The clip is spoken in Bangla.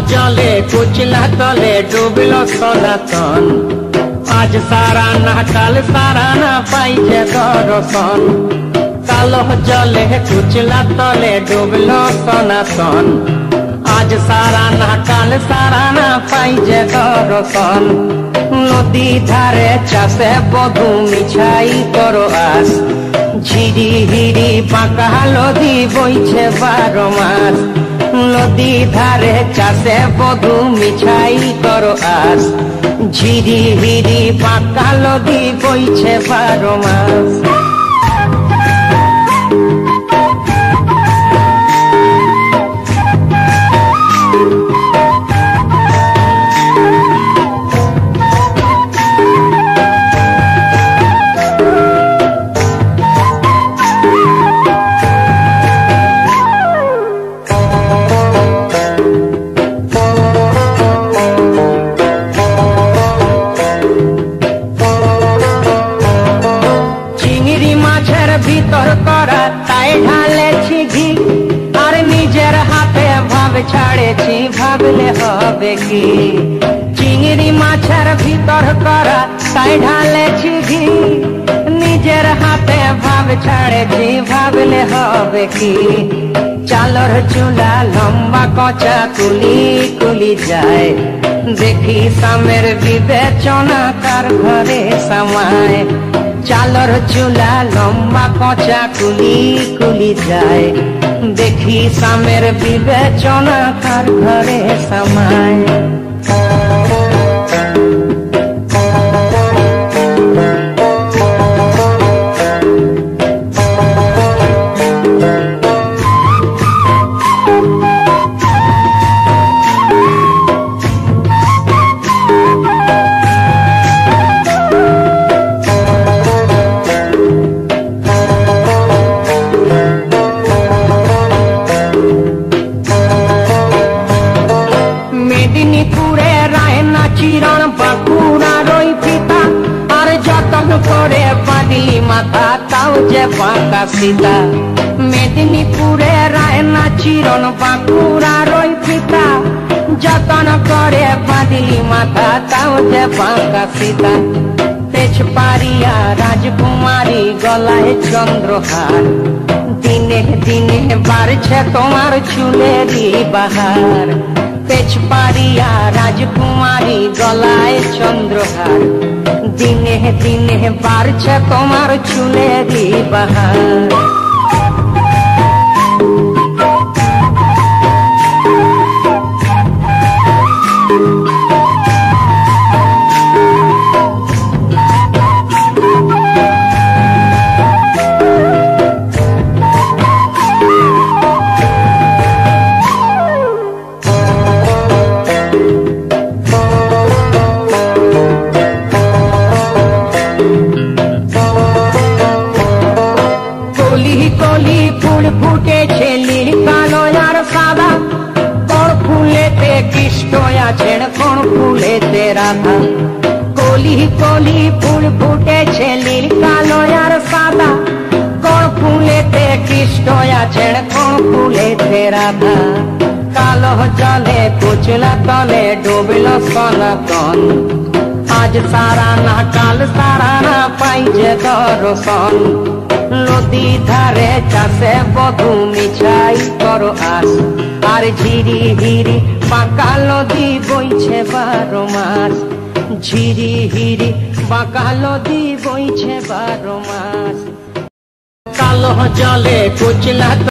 जले कुचला तले डूबलो सनातन आज सारा ना काल सारा ना पाइजे दर्शन कालो जले कुचला तले डूबलो सनातन आज सारा ना काल सारा ना पाइजे दर्शन नदी धारे चाषे बधू मिछाई करो आस झिरी हिरी पाका लदी बইছে 12 মাস नदी धारे चाषे बधू मिछाई करो आस झिरी हिरी पाका लदी बইছে 12 মাস ভিতর করা তাই ঢালেছি ঘি আর নিজের হাতে ভাব ছাড়েছি ভাবলে হবে কি চিংড়ি মাছের ভিতর করা তাই ঢালেছি ঘি নিজের হাতে ভাব ছাড়েছি ভাবলে হবে কি চালর চুলা লম্বা কচা কুলি কুলি যায় দেখি সামের বিবেচনা কার ঘরে সামায় चालर चूला लम्बा कचा कुली कुली जाए देखी सामेर विवेचना कार घरे समाय মেদিনীপুরে রায়না চিরণ বাঁকুড়া রই ফিতা আর যতন করে বাঁধলি মাথা তাও যে বাঁকা সীতা মেদিনীপুরে রায়না চিরণ বাঁকুড়া রই ফিতা যতন করে বাঁধলি মাথা তাও যে বাঁকা সীতা তেজপাড়িয়া রাজকুমারী গলায় চন্দ্রহার দিনে দিনে বাড়ছে তোমার চুলেরই বাহার তেজপাড়িয়া রাজকুমারী গলায় চন্দ্রহার দিনে দিনে বাড়ছে তোমার চুলেরই বাহার কলি ফুল ফুটেছে নীল কালো আর সাদা কোন ফুলেতে কৃষ্ণ আছেন কোন ফুলেতে রাধা কলি কলি ফুল ফুটেছে নীল কালো আর সাদা কোন ফুলেতে কৃষ্ণ আছেন কোন ফুলেতে রাধা কালো জলে কুচলা তলে ডুবলো সনাতন আজ সারা না কাল সারা না পাইছে দর্শন নদী ধারে চাষে বধু মিছাই করো আস আর ঝিরি হিরি বাঁকা নদী বইছে 12 মাস ঝিরি হিরি বাঁকা নদী বইছে 12 মাস কালো জলে কুচলা